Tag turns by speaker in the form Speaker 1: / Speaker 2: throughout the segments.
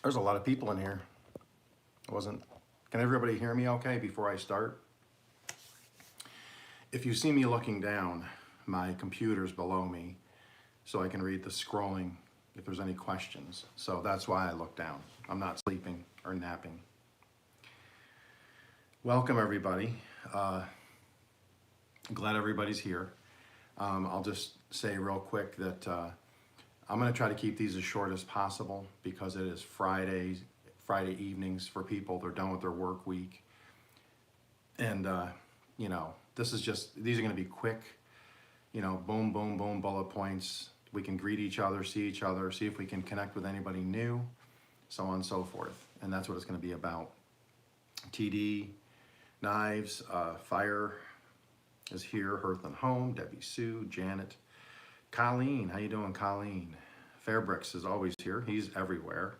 Speaker 1: There's a lot of people in here. Can everybody hear me okay before I start? If you see me looking down, my computer's below me, so I can read the scrolling if there's any questions. So that's why I look down. I'm not sleeping or napping. Welcome everybody. Glad everybody's here. I'll just say real quick that I'm gonna try to keep these as short as possible because it is Friday evenings for people. They're done with their work week. And these are gonna be quick, boom, boom, boom, bullet points. We can greet each other, see each other, see if we can connect with anybody new, so on and so forth. And that's what it's gonna be about. TD, Knives, Fire is here, Hearth and Home, Debbie Sue, Janet, Colleen, how you doing, Colleen? Fairbricks is always here, he's everywhere.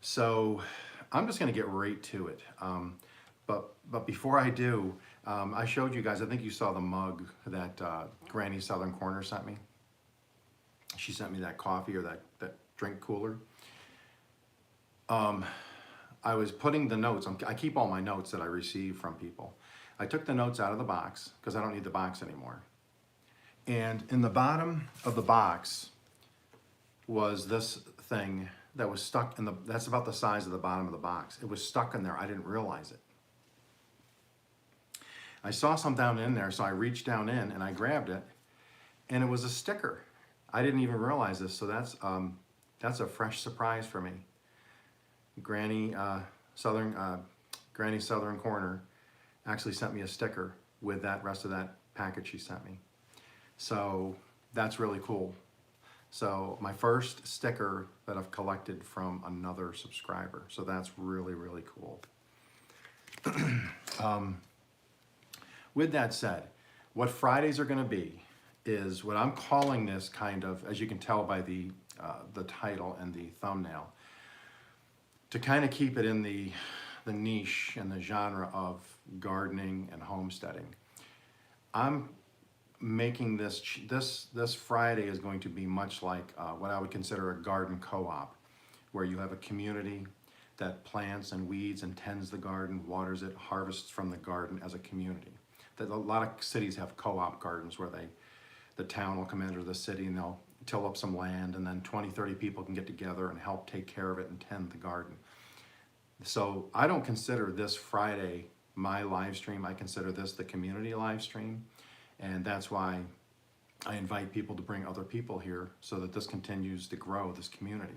Speaker 1: So I'm just gonna get right to it. But before I do, I showed you guys, I think you saw the mug that Granny Southern Corner sent me. She sent me that coffee or that drink cooler. I was putting the notes, I keep all my notes that I receive from people. I took the notes out of the box because I don't need the box anymore. And in the bottom of the box was this thing that was stuck in that's about the size of the bottom of the box. It was stuck in there, I didn't realize it. I saw some down in there, so I reached down in and I grabbed it, and it was a sticker. I didn't even realize this, so that's a fresh surprise for me. Granny Southern Corner actually sent me a sticker with that rest of that package she sent me. So that's really cool. So my first sticker that I've collected from another subscriber. So that's really, really cool. With that said, what Fridays are gonna be is what I'm calling this kind of, as you can tell by the title and the thumbnail, to kind of keep it in the niche and the genre of gardening and homesteading. I'm making this Friday is going to be much like what I would consider a garden co-op, where you have a community that plants and weeds and tends the garden, waters it, harvests from the garden as a community. That a lot of cities have co-op gardens where the town will come into the city and they'll till up some land, and then 20, 30 people can get together and help take care of it and tend the garden. So I don't consider this Friday my live stream. I consider this the community live stream. And that's why I invite people to bring other people here so that this continues to grow, this community.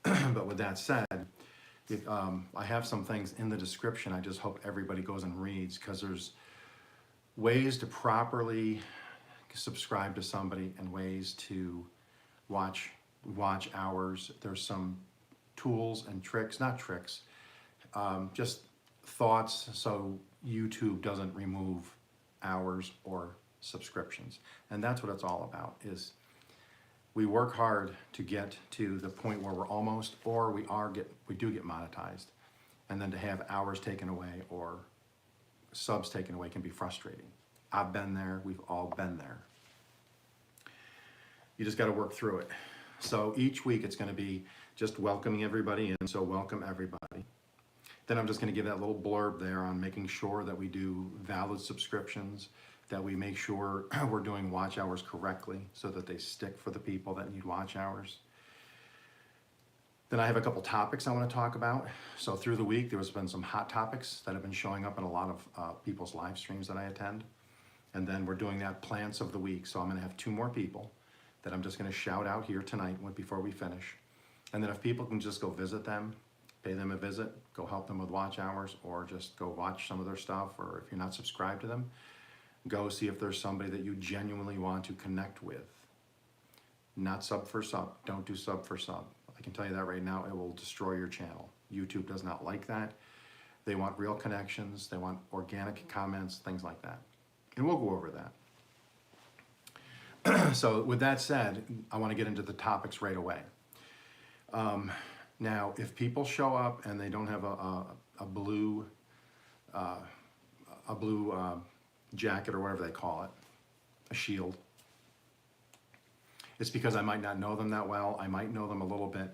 Speaker 1: But with that said, I have some things in the description. I just hope everybody goes and reads, because there's ways to properly subscribe to somebody and ways to watch hours. There's some tools and tricks, not tricks, just thoughts so YouTube doesn't remove hours or subscriptions. And that's what it's all about, is we work hard to get to the point where we're almost, or we do get monetized. And then to have hours taken away or subs taken away can be frustrating. I've been there, we've all been there. You just gotta work through it. So each week it's gonna be just welcoming everybody in, so welcome everybody. Then I'm just gonna give that little blurb there on making sure that we do valid subscriptions, that we make sure we're doing watch hours correctly so that they stick for the people that need watch hours. Then I have a couple topics I wanna talk about. So through the week, there's been some hot topics that have been showing up in a lot of people's live streams that I attend. And then we're doing that plants of the week. So I'm gonna have 2 more people that I'm just gonna shout out here tonight before we finish. And then if people can just go visit them, pay them a visit, go help them with watch hours, or just go watch some of their stuff, or if you're not subscribed to them, go see if there's somebody that you genuinely want to connect with. Not sub for sub, don't do sub for sub. I can tell you that right now, it will destroy your channel. YouTube does not like that. They want real connections, they want organic comments, things like that. And we'll go over that. So with that said, I want to get into the topics right away. Now, if people show up and they don't have a blue jacket or whatever they call it, a shield, It's because I might not know them that well. I might know them a little bit.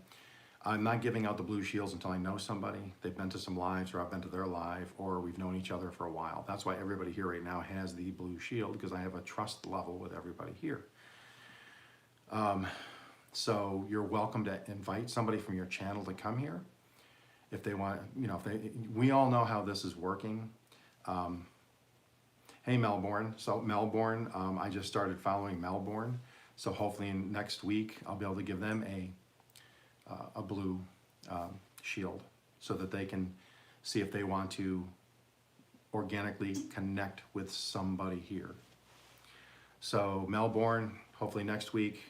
Speaker 1: I'm not giving out the blue shields until I know somebody. They've been to some lives, or I've been to their live, or we've known each other for a while. That's why everybody here right now has the blue shield, because I have a trust level with everybody here. So you're welcome to invite somebody from your channel to come here if they want. You know, we all know how this is working. Hey Melbourne. So Melbourne, I just started following Melbourne. So hopefully next week I'll be able to give them a blue shield so that they can see if they want to organically connect with somebody here. So Melbourne, hopefully next week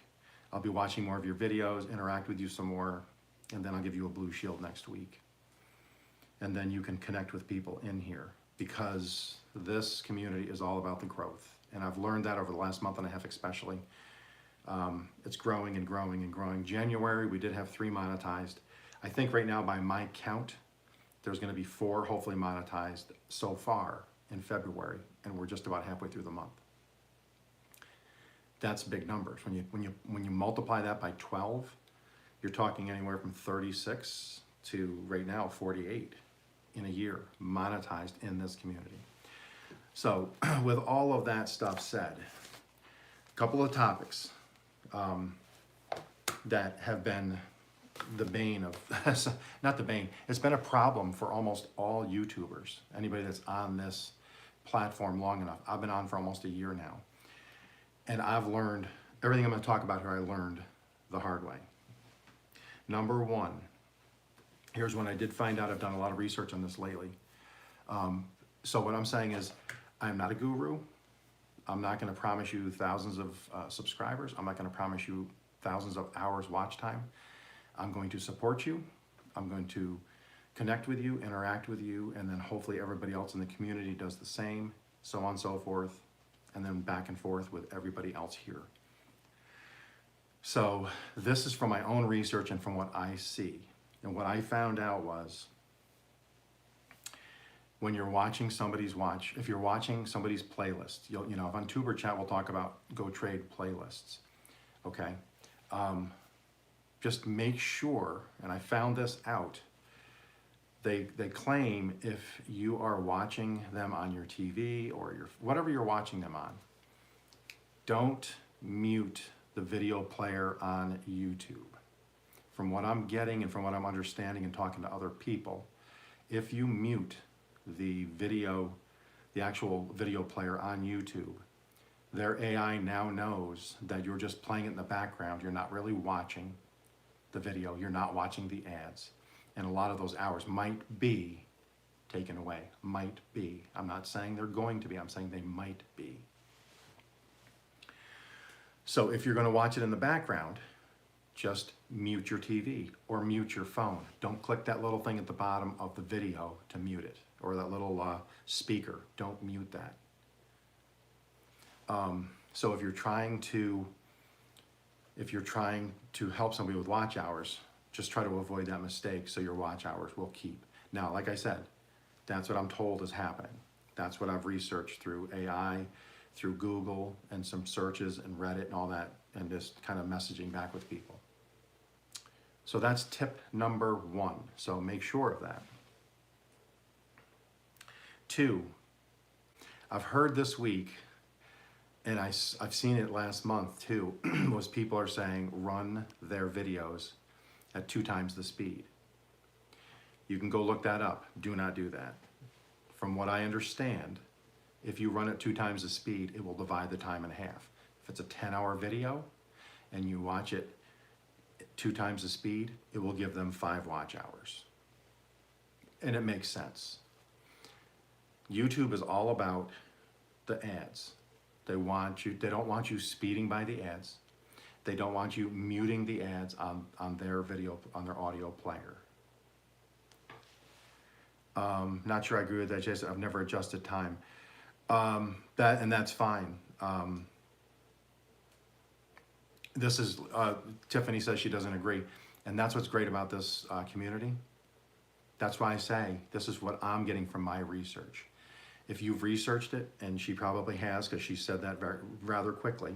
Speaker 1: I'll be watching more of your videos, interact with you some more, and then I'll give you a blue shield next week. And then you can connect with people in here, because this community is all about the growth. And I've learned that over the last month and a half especially. It's growing and growing and growing. January, we did have 3 monetized. I think right now by my count, there's gonna be 4 hopefully monetized so far in February, and we're just about halfway through the month. That's big numbers. When you multiply that by 12, you're talking anywhere from 36 to right now 48 in a year monetized in this community. So with all of that stuff said, a couple of topics that have been the bane of, not the bane, it's been a problem for almost all YouTubers, anybody that's on this platform long enough. I've been on for almost a year now. And I've learned, everything I'm gonna talk about here, I learned the hard way. Number one, here's one I did find out. I've done a lot of research on this lately. So what I'm saying is, I'm not a guru. I'm not gonna promise you thousands of subscribers. I'm not gonna promise you thousands of hours watch time. I'm going to support you. I'm going to connect with you, interact with you, and then hopefully everybody else in the community does the same, so on and so forth, and then back and forth with everybody else here. So this is from my own research and from what I see. And what I found out was, when you're watching somebody's if you're watching somebody's playlist, you know, on Tuber Chat, we'll talk about go trade playlists, okay? Just make sure, and I found this out, they claim if you are watching them on your TV or whatever you're watching them on, don't mute the video player on YouTube. From what I'm getting and from what I'm understanding and talking to other people, if you mute the actual video player on YouTube, their AI now knows that you're just playing it in the background. You're not really watching the video. You're not watching the ads. And a lot of those hours might be taken away. Might be. I'm not saying they're going to be. I'm saying they might be. So if you're going to watch it in the background, just mute your TV or mute your phone. Don't click that little thing at the bottom of the video to mute it, or that little speaker. Don't mute that. So if you're trying to help somebody with watch hours, just try to avoid that mistake so your watch hours will keep. Now, like I said, that's what I'm told is happening. That's what I've researched through AI, through Google, and some searches and Reddit and all that, and just kind of messaging back with people. So that's tip number 1. So make sure of that. 2, I've heard this week, and I've seen it last month too, was people are saying run their videos at 2 times the speed. You can go look that up. Do not do that. From what I understand, if you run at 2 times the speed, it will divide the time in half. If it's a 10-hour video and you watch it 2 times the speed, it will give them 5 watch hours. And it makes sense. YouTube is all about the ads. They don't want you speeding by the ads. They don't want you muting the ads on their video, on their audio player. Not sure I agree with that, Jason. I've never adjusted time. That's fine. This is, Tiffany says she doesn't agree. And that's what's great about this community. That's why I say this is what I'm getting from my research. If you've researched it, and she probably has because she said that rather quickly,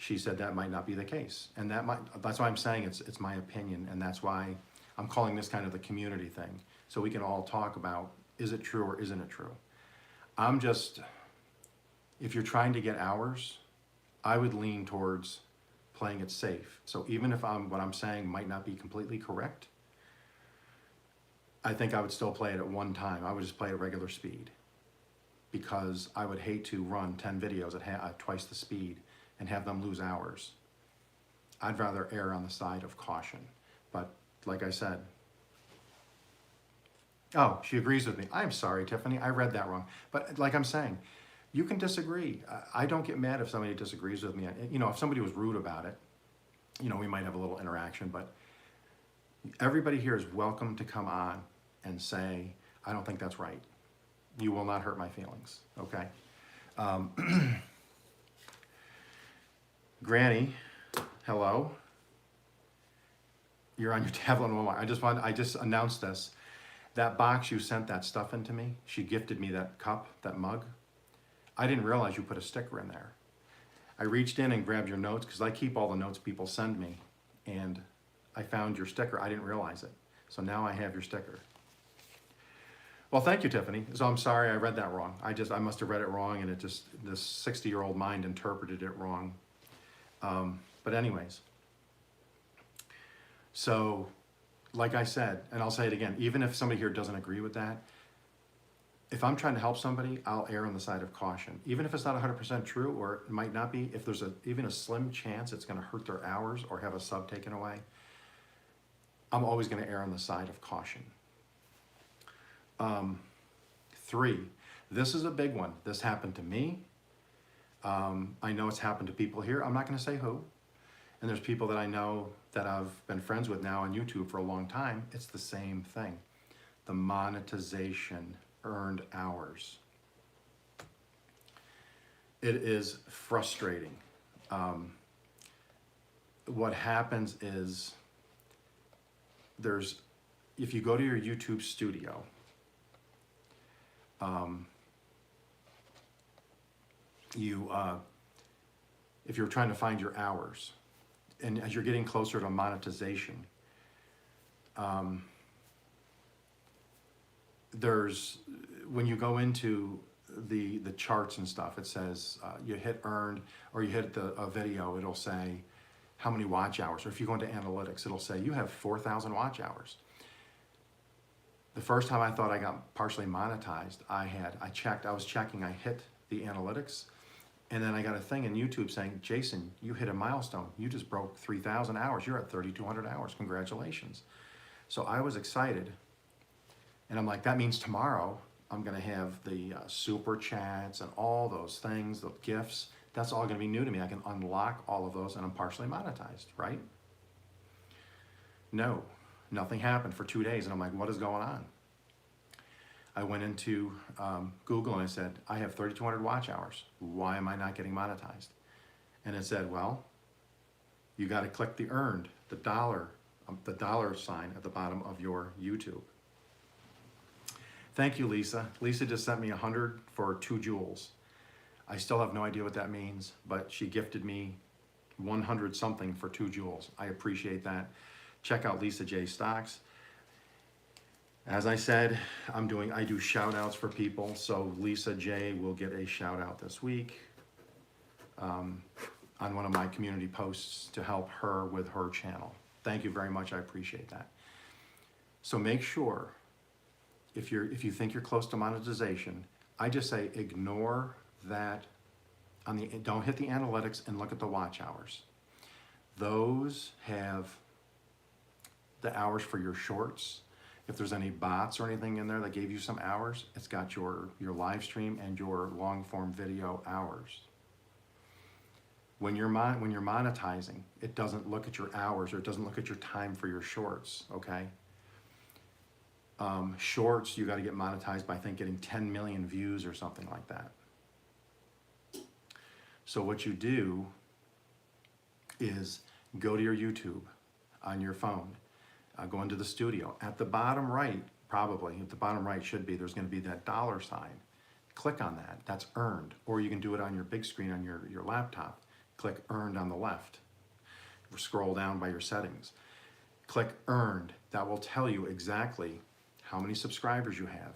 Speaker 1: she said that might not be the case. And that's why I'm saying it's my opinion, and that's why I'm calling this kind of the community thing. So we can all talk about, is it true or isn't it true? If you're trying to get hours, I would lean towards playing it safe. So even if what I'm saying might not be completely correct, I think I would still play it at one time. I would just play at regular speed, because I would hate to run 10 videos at twice the speed and have them lose hours. I'd rather err on the side of caution. But like I said, oh, she agrees with me. I'm sorry, Tiffany, I read that wrong. But like I'm saying, you can disagree. I don't get mad if somebody disagrees with me. You know, if somebody was rude about it, you know, we might have a little interaction, but everybody here is welcome to come on and say, I don't think that's right. You will not hurt my feelings, okay? Granny, hello. You're on your tablet and Walmart. I just announced this. That box you sent that stuff into me, she gifted me that cup, that mug. I didn't realize you put a sticker in there. I reached in and grabbed your notes, because I keep all the notes people send me, and I found your sticker. I didn't realize it. So now I have your sticker. Well, thank you, Tiffany. So I'm sorry I read that wrong. I must have read it wrong, and this 60-year-old mind interpreted it wrong. But anyways, so like I said, and I'll say it again, even if somebody here doesn't agree with that, if I'm trying to help somebody, I'll err on the side of caution. Even if it's not 100% true, or it might not be, if there's even a slim chance it's gonna hurt their hours or have a sub taken away, I'm always gonna err on the side of caution. 3, this is a big one. This happened to me. I know it's happened to people here. I'm not gonna say who. And there's people that I know that I've been friends with now on YouTube for a long time. It's the same thing. The monetization, earned hours. It is frustrating. What happens is if you go to your YouTube studio, if you're trying to find your hours, and as you're getting closer to monetization, when you go into the charts and stuff, it says you hit earned, or you hit a video, it'll say how many watch hours. Or if you go into analytics, it'll say you have 4,000 watch hours. The first time I thought I got partially monetized, I was checking, I hit the analytics, and then I got a thing in YouTube saying, Jason, you hit a milestone. You just broke 3,000 hours. You're at 3,200 hours. Congratulations. So I was excited. And I'm like, that means tomorrow I'm gonna have the super chats and all those things, the gifts. That's all gonna be new to me. I can unlock all of those and I'm partially monetized, right? No, nothing happened for 2 days. And I'm like, what is going on? I went into Google and I said, I have 3,200 watch hours. Why am I not getting monetized? And it said, well, you got to click the earned, the dollar sign at the bottom of your YouTube. Thank you, Lisa. Lisa just sent me 100 for 2 jewels. I still have no idea what that means, but she gifted me 100 something for 2 jewels. I appreciate that. Check out Lisa J Stocks. As I said, I do shout outs for people. So Lisa J will get a shout out this week on one of my community posts to help her with her channel. Thank you very much. I appreciate that. So make sure if you think you're close to monetization, I just say ignore that. Don't hit the analytics and look at the watch hours. Those have the hours for your shorts. If there's any bots or anything in there that gave you some hours, it's got your live stream and your long form video hours. When you're monetizing, it doesn't look at your hours, or it doesn't look at your time for your shorts, okay? Shorts, you got to get monetized by, I think, getting 10 million views or something like that. So what you do is go to your YouTube on your phone, go into the studio. At the bottom right, probably, at the bottom right should be, there's going to be that $sign. Click on that. That's earned. Or you can do it on your big screen on your laptop. Click earned on the left. Scroll down by your settings. Click earned. That will tell you exactly how many subscribers you have,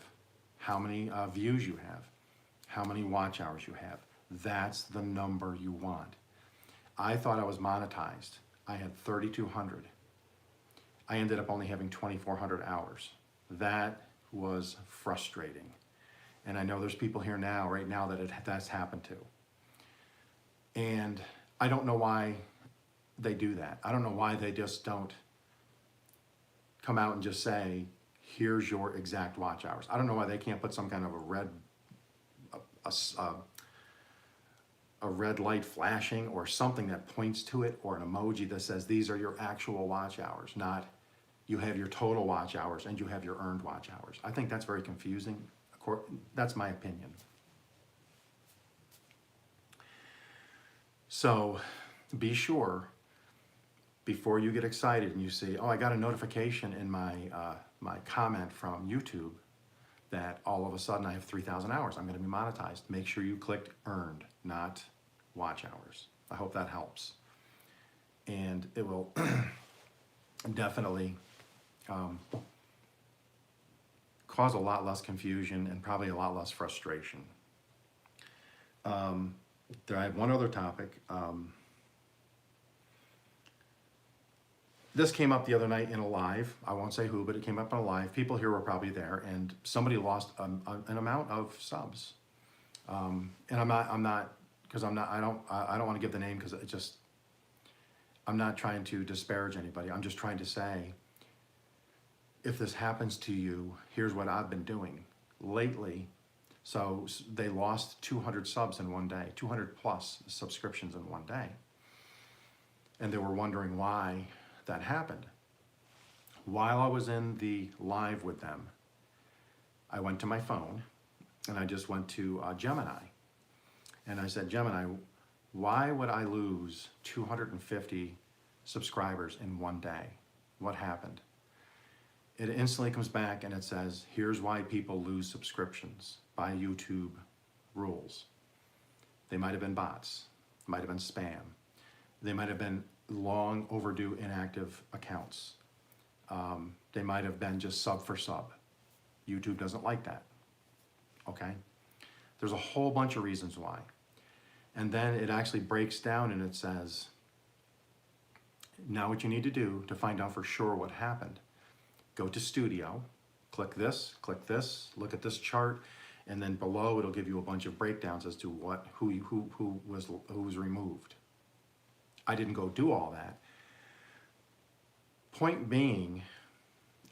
Speaker 1: how many views you have, how many watch hours you have. That's the number you want. I thought I was monetized. I had 3,200. I ended up only having 2,400 hours. That was frustrating. And I know there's people here now, right now, that's happened to. And I don't know why they do that. I don't know why they just don't come out and just say, here's your exact watch hours. I don't know why they can't put some kind of a red light flashing or something that points to it, or an emoji that says these are your actual watch hours, not you have your total watch hours and you have your earned watch hours. I think that's very confusing. That's my opinion. So be sure, before you get excited and you see, oh, I got a notification in my comment from YouTube that all of a sudden I have 3,000 hours, I'm going to be monetized. Make sure you clicked earned, not watch hours. I hope that helps. And it will definitely cause a lot less confusion and probably a lot less frustration. I have one other topic. This came up the other night in a live. I won't say who, but it came up in a live. People here were probably there, and somebody lost an amount of subs. And I don't want to give the name because I'm not trying to disparage anybody. I'm just trying to say, if this happens to you, here's what I've been doing lately. So they lost 200 subs in one day, 200 plus subscriptions in one day. And they were wondering why that happened. While I was in the live with them, I went to my phone and I just went to Gemini. And I said, Gemini, why would I lose 250 subscribers in one day? What happened? It instantly comes back and it says, here's why people lose subscriptions by YouTube rules. They might have been bots, might have been spam. They might have been long overdue inactive accounts. They might have been just sub for sub. YouTube doesn't like that, okay? There's a whole bunch of reasons why. And then it actually breaks down and it says, now what you need to do to find out for sure what happened, go to Studio, click this, look at this chart, and then below it'll give you a bunch of breakdowns as to who was removed. I didn't go do all that. Point being,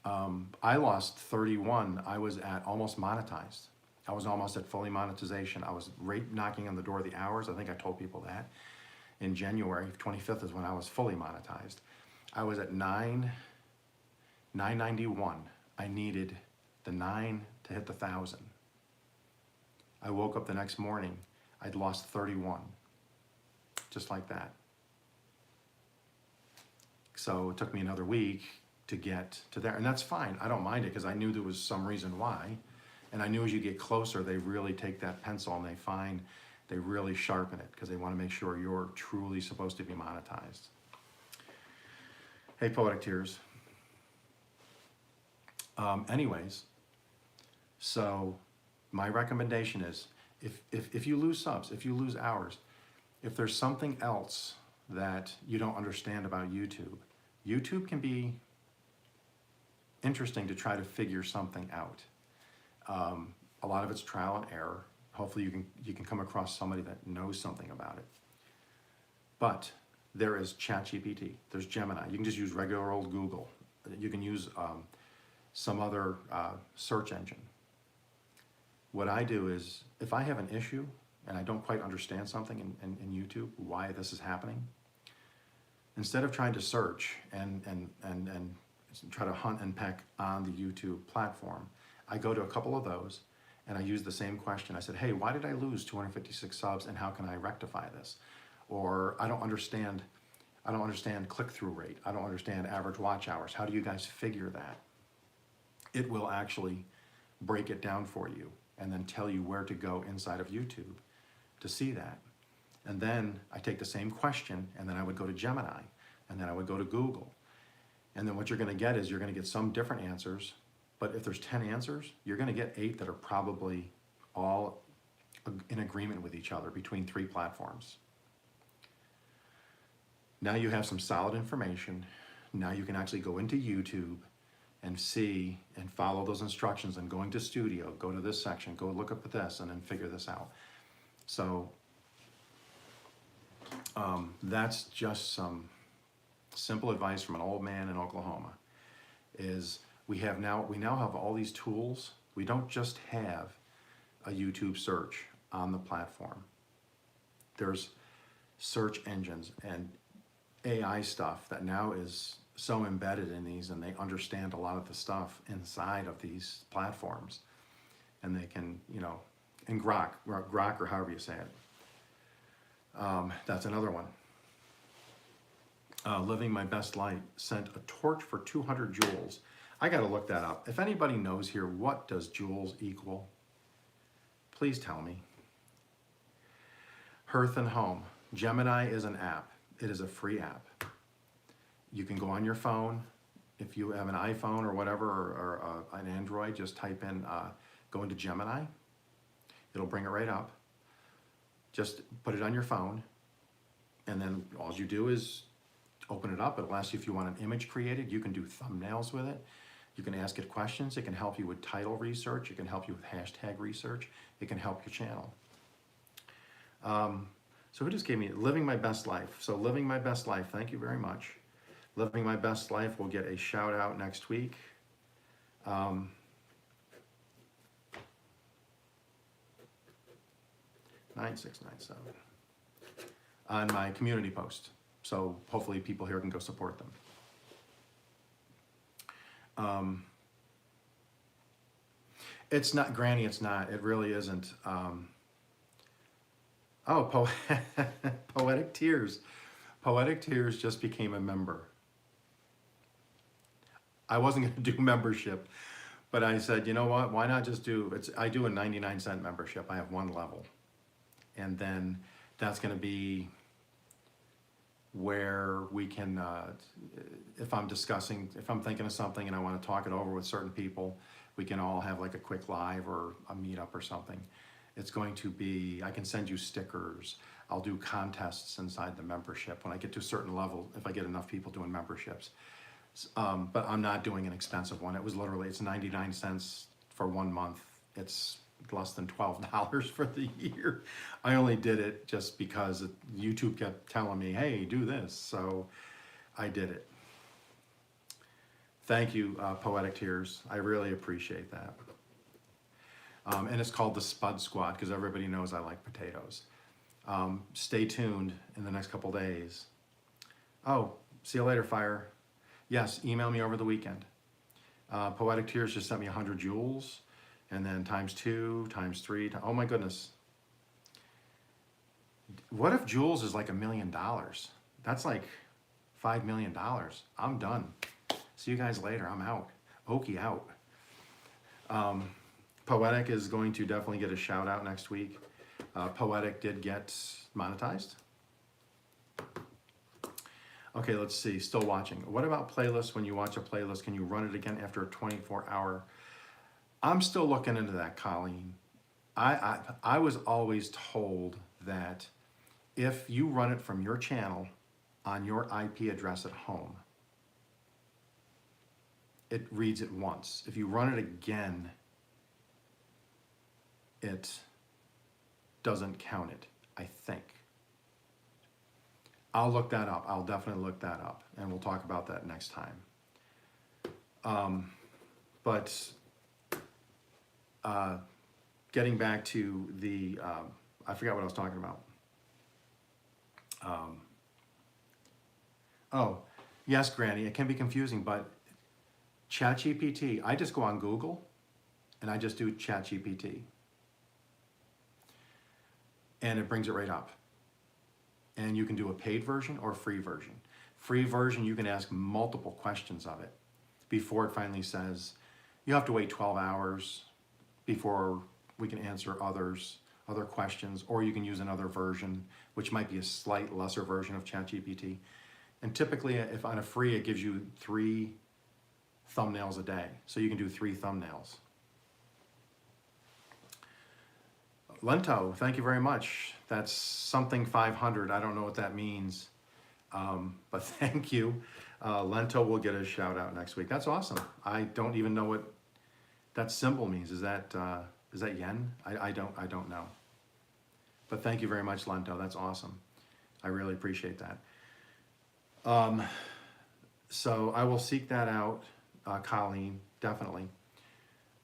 Speaker 1: I lost 31. I was at almost monetized. I was almost at fully monetization. I was right knocking on the door of the hours. I think I told people that. In January 25th is when I was fully monetized. I was at 991. I needed the 9 to hit the 1,000. I woke up the next morning, I'd lost 31, just like that. So it took me another week to get to there, and that's fine. I don't mind it because I knew there was some reason why, and I knew as you get closer, they really take that pencil and they really sharpen it because they want to make sure you're truly supposed to be monetized. Hey, Poetic Tears. Anyways, so my recommendation is if you lose subs, if you lose hours, if there's something else that you don't understand about YouTube, YouTube can be interesting to try to figure something out. A lot of it's trial and error. Hopefully you can come across somebody that knows something about it. But there is ChatGPT, there's Gemini. You can just use regular old Google. You can use some other search engine. What I do is, if I have an issue and I don't quite understand something in YouTube, why this is happening, instead of trying to search and try to hunt and peck on the YouTube platform, I go to a couple of those and I use the same question. I said, hey, why did I lose 256 subs and how can I rectify this? Or I don't understand click-through rate. I don't understand average watch hours. How do you guys figure that? It will actually break it down for you and then tell you where to go inside of YouTube to see that. And then I take the same question, and then I would go to Gemini, and then I would go to Google. And then what you're gonna get is you're gonna get some different answers, but if there's 10 answers, you're gonna get 8 that are probably all in agreement with each other between 3 platforms. Now you have some solid information. Now you can actually go into YouTube and see and follow those instructions and going to Studio, go to this section, go look up at this, and then figure this out. So that's just some simple advice from an old man in Oklahoma. Is we now have all these tools. We don't just have a YouTube search on the platform. There's search engines and AI stuff that now is so embedded in these, and they understand a lot of the stuff inside of these platforms, and they can, in Grok or however you say it. That's another one. Living My Best Life sent a torch for 200 joules. I got to look that up. If anybody knows here, what does joules equal? Please tell me. Hearth and Home. Gemini is an app. It is a free app. You can go on your phone. If you have an iPhone or whatever, or an Android, just type in, go into Gemini. It'll bring it right up. Just put it on your phone, and then all you do is open it up. It'll ask you if you want an image created. You can do thumbnails with it. You can ask it questions. It can help you with title research. It can help you with hashtag research. It can help your channel. So who just gave me Living My Best Life? So Living My Best Life, thank you very much. Living My Best Life will get a shout out next week. 9697 on my community post. So hopefully people here can go support them. It's not, Granny, it's not. It really isn't. Poetic Tears. Poetic Tears just became a member. I wasn't going to do membership, but I said, you know what? Why not just I do a 99-cent membership. I have one level. And then that's going to be where we can, if I'm thinking of something and I want to talk it over with certain people, we can all have like a quick live or a meetup or something. It's going to be, I can send you stickers. I'll do contests inside the membership when I get to a certain level, if I get enough people doing memberships. But I'm not doing an expensive one. It's 99 cents for 1 month. It's less than $12 for the year. I only did it just because YouTube kept telling me, hey, do this. So I did it. Thank you, Poetic Tears. I really appreciate that. And it's called the Spud Squad because everybody knows I like potatoes. Stay tuned in the next couple days. Oh, see you later, Fire. Yes, email me over the weekend. Poetic Tears just sent me 100 joules, and then times 2, times 3. Oh my goodness. What if joules is like $1 million? That's like $5 million. I'm done. See you guys later. I'm out. Okie out. Poetic is going to definitely get a shout out next week. Poetic did get monetized. Okay, let's see, still watching. What about playlists? When you watch a playlist, can you run it again after a 24-hour? I'm still looking into that, Colleen. I was always told that if you run it from your channel on your IP address at home, it reads it once. If you run it again, it doesn't count it, I think. I'll look that up. I'll definitely look that up, and we'll talk about that next time. Getting back to the, I forgot what I was talking about. Oh, yes, Granny, it can be confusing, but ChatGPT, I just go on Google, and I just do ChatGPT. And it brings it right up. And you can do a paid version or a free version. Free version, you can ask multiple questions of it before it finally says, you have to wait 12 hours before we can answer other other questions, or you can use another version, which might be a slight lesser version of ChatGPT. And typically, if on a free, it gives you 3 thumbnails a day. So you can do 3 thumbnails. Lento, thank you very much. That's something 500. I don't know what that means, but thank you. Lento will get a shout out next week. That's awesome. I don't even know what that symbol means. Is that yen? I don't know. But thank you very much, Lento. That's awesome. I really appreciate that. So I will seek that out, Colleen, definitely.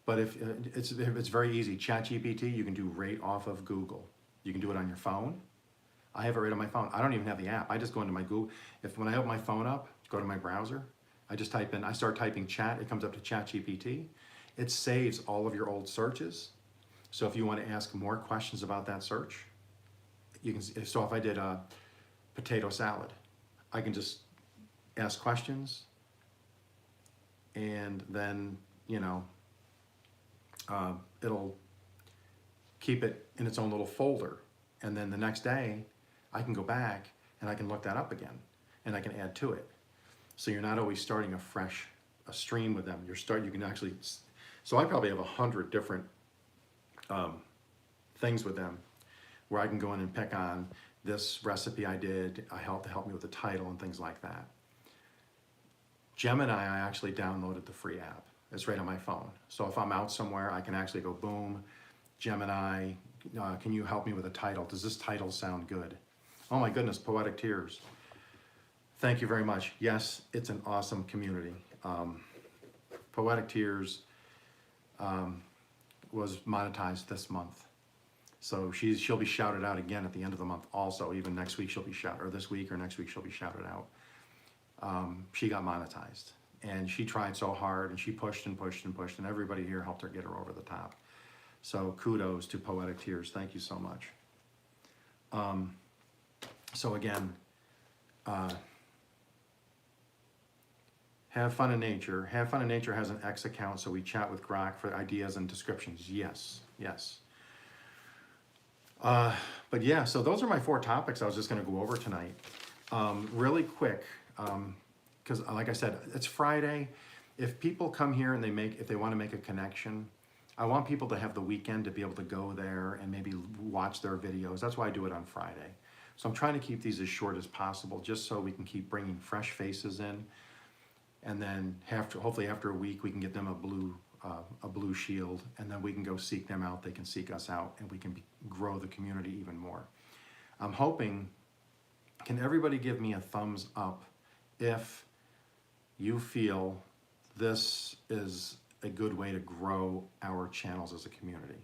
Speaker 1: But if it's very easy. ChatGPT, you can do right off of Google. You can do it on your phone. I have it right on my phone. I don't even have the app. I just go into my Google. When I open my phone up, go to my browser, I start typing chat, it comes up to ChatGPT. It saves all of your old searches. So if you want to ask more questions about that search, you can. So if I did a potato salad, I can just ask questions, and then, it'll keep it in its own little folder. And then the next day, I can go back and I can look that up again, and I can add to it. So you're not always starting a stream with them. You can actually, so I probably have 100 different things with them where I can go in and pick on this recipe I did, to help me with the title and things like that. Gemini, I actually downloaded the free app. It's right on my phone. So if I'm out somewhere, I can actually go, boom, Gemini, can you help me with a title? Does this title sound good? Oh my goodness, Poetic Tears. Thank you very much. Yes, it's an awesome community. Poetic Tears was monetized this month. So she'll be shouted out again at the end of the month also. Even next week she'll be shouted, or this week or next week she'll be shouted out. She got monetized, and she tried so hard, and she pushed and pushed and pushed, and everybody here helped her get her over the top. So kudos to Poetic Tears. Thank you so much. So again, Have Fun in Nature. Have Fun in Nature has an X account, so we chat with Grok for ideas and descriptions. Yes, yes. But yeah, so those are my 4 topics I was just going to go over tonight. Really quick, because like I said, it's Friday. If people come here and if they want to make a connection, I want people to have the weekend to be able to go there and maybe watch their videos. That's why I do it on Friday. So I'm trying to keep these as short as possible, just so we can keep bringing fresh faces in. And then hopefully after a week, we can get them a blue shield, and then we can go seek them out. They can seek us out, and we can grow the community even more. I'm hoping, can everybody give me a thumbs up if you feel this is a good way to grow our channels as a community?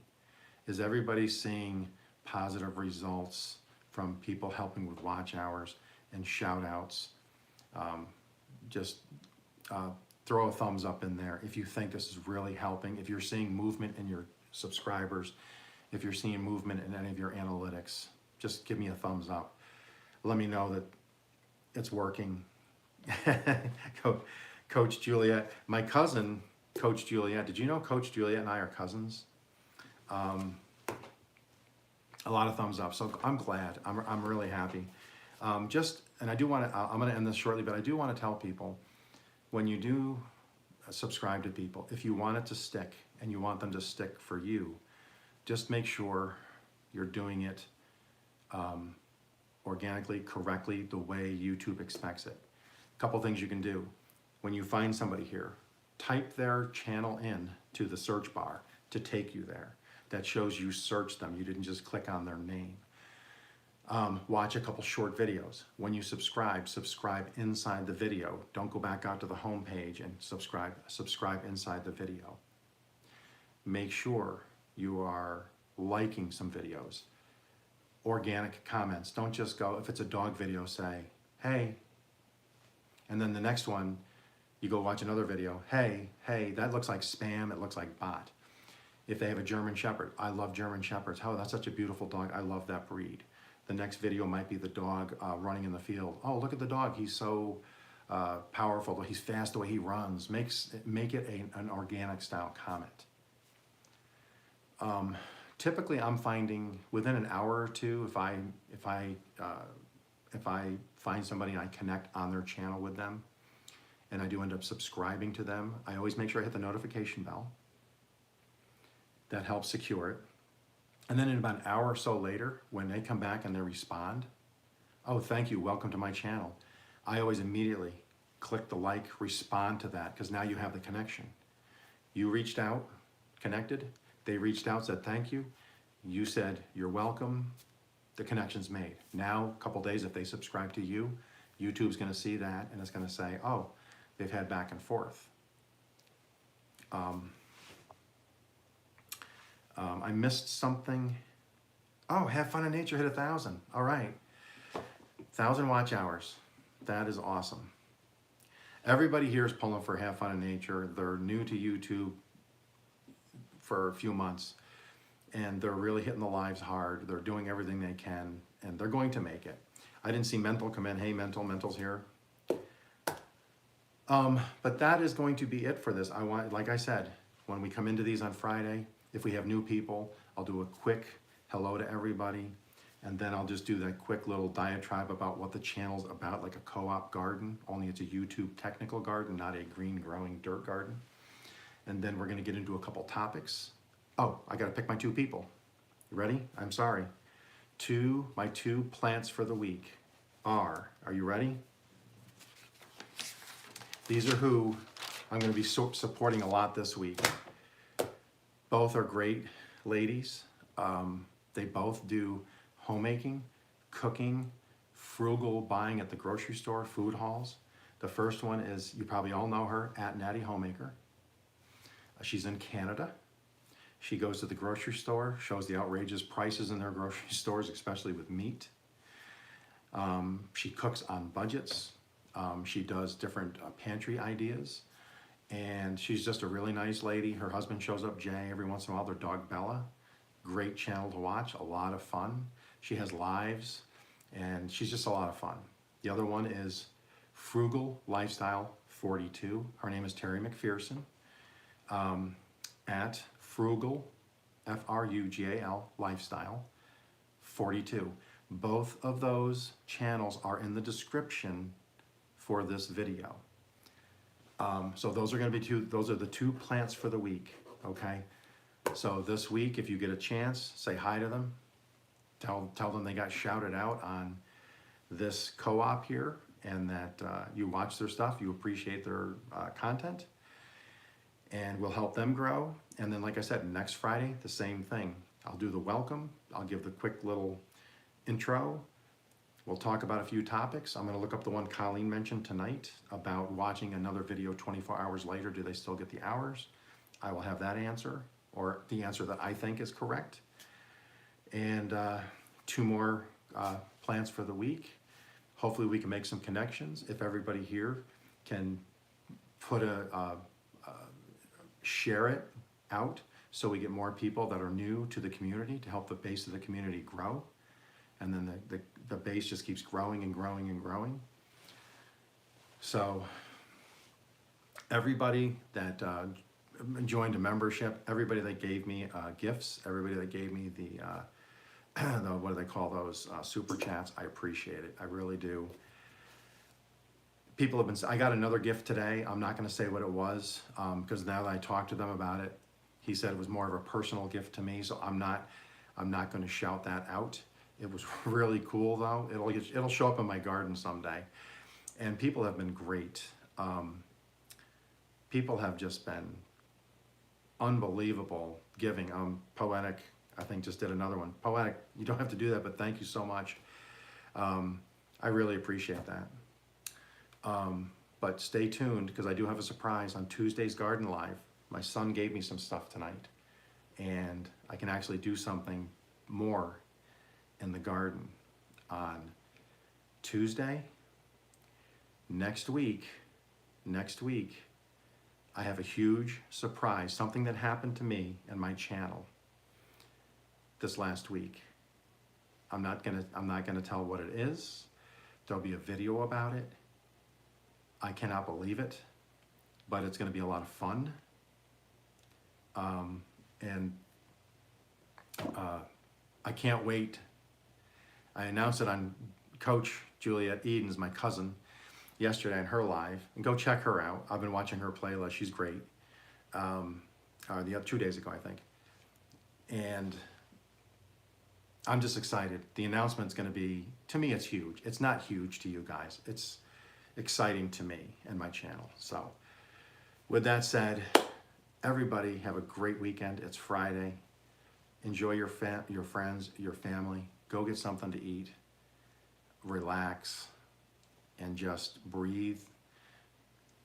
Speaker 1: Is everybody seeing positive results from people helping with watch hours and shout outs? Throw a thumbs up in there if you think this is really helping. If you're seeing movement in your subscribers, if you're seeing movement in any of your analytics, just give me a thumbs up. Let me know that it's working. Coach Juliet, my cousin, Coach Juliet. Did you know Coach Juliet and I are cousins? A lot of thumbs up. So I'm glad. I'm really happy. And I do want to. I'm going to end this shortly, but I do want to tell people, when you do subscribe to people, if you want it to stick and you want them to stick for you, just make sure you're doing it organically, correctly, the way YouTube expects it. A couple things you can do. When you find somebody here, type their channel in to the search bar to take you there. That shows you searched them. You didn't just click on their name. Watch a couple short videos. When you subscribe inside the video. Don't go back out to the home page and subscribe inside the video. Make sure you are liking some videos. Organic comments. Don't just go, if it's a dog video, say, hey. And then the next one, you go watch another video. Hey, that looks like spam. It looks like bot. If they have a German Shepherd, I love German Shepherds. Oh, that's such a beautiful dog. I love that breed. The next video might be the dog running in the field. Oh, look at the dog. He's so powerful. He's fast the way he runs. Make it an organic style comment. typically I'm finding within an hour or two, if I find somebody and I connect on their channel with them, and I do end up subscribing to them, I always make sure I hit the notification bell. That helps secure it. And then in about an hour or so later, when they come back and they respond, oh, thank you, welcome to my channel, I always immediately click the like, respond to that, because now you have the connection. You reached out, connected, they reached out, said thank you, you said you're welcome, the connection's made. Now, a couple days, if they subscribe to you, YouTube's gonna see that and it's gonna say, oh, they've had back and forth. I missed something. Oh, Have Fun in Nature hit 1,000. All right, 1,000 watch hours. That is awesome. Everybody here is pulling for Have Fun in Nature. They're new to YouTube for a few months, and they're really hitting the lives hard. They're doing everything they can, and they're going to make it. I didn't see Mental come in. Hey, Mental's here. But that is going to be it for this. Like I said, when we come into these on Friday, if we have new people, I'll do a quick hello to everybody, and then I'll just do that quick little diatribe about what the channel's about, like a co-op garden, only it's a YouTube technical garden, not a green growing dirt garden. And then we're gonna get into a couple topics. Oh, I gotta pick my two people. You ready? I'm sorry. My two plants for the week are you ready? These are who I'm gonna be supporting a lot this week. Both are great ladies. They both do homemaking, cooking, frugal buying at the grocery store, food hauls. The first one is, you probably all know her, at Natty Homemaker. She's in Canada. She goes to the grocery store, shows the outrageous prices in their grocery stores, especially with meat. She cooks on budgets. She does different pantry ideas. And she's just a really nice lady. Her husband shows up, Jay, every once in a while, their dog Bella. Great channel to watch, a lot of fun. She has lives, and she's just a lot of fun. The other one is Frugal Lifestyle 42. Her name is Terry McPherson. At Frugal, F-R-U-G-A-L, Lifestyle 42. Both of those channels are in the description for this video. So those are going to be those are the two plants for the week, okay? So this week, if you get a chance, say hi to them. Tell them they got shouted out on this co-op here, and that you watch their stuff, you appreciate their content, and we'll help them grow. And then, like I said, next Friday, the same thing. I'll do the welcome. I'll give the quick little intro. We'll talk about a few topics. I'm gonna look up the one Colleen mentioned tonight about watching another video 24 hours later. Do they still get the hours? I will have that answer, or the answer that I think is correct. And two more plans for the week. Hopefully we can make some connections. If everybody here can put share it out so we get more people that are new to the community to help the base of the community grow. And then the base just keeps growing and growing and growing. So everybody that joined a membership, everybody that gave me gifts, everybody that gave me the what do they call those, super chats, I appreciate it. I really do. People have been, I got another gift today. I'm not gonna say what it was, because now that I talked to them about it, he said it was more of a personal gift to me, so I'm not gonna shout that out. It was really cool though. It'll show up in my garden someday. And people have been great. People have just been unbelievable giving. Poetic, I think, just did another one. Poetic, you don't have to do that, but thank you so much. I really appreciate that. But stay tuned, because I do have a surprise on Tuesday's Garden Live. My son gave me some stuff tonight, and I can actually do something more in the garden on Tuesday. Next week, I have a huge surprise, something that happened to me and my channel this last week. I'm not gonna tell what it is. There'll be a video about it. I cannot believe it, but it's gonna be a lot of fun. And I can't wait. I announced it on Coach Juliet Eden's, my cousin, yesterday on her live. And go check her out. I've been watching her playlist. She's great. The other 2 days ago, I think. And I'm just excited. The announcement's going to be, to me, it's huge. It's not huge to you guys. It's exciting to me and my channel. So with that said, everybody have a great weekend. It's Friday. Enjoy your friends, your family. Go get something to eat. Relax and just breathe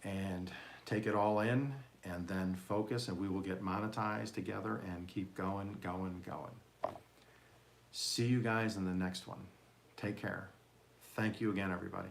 Speaker 1: and take it all in, and then focus, and we will get monetized together and keep going. See you guys in the next one. Take care. Thank you again, everybody.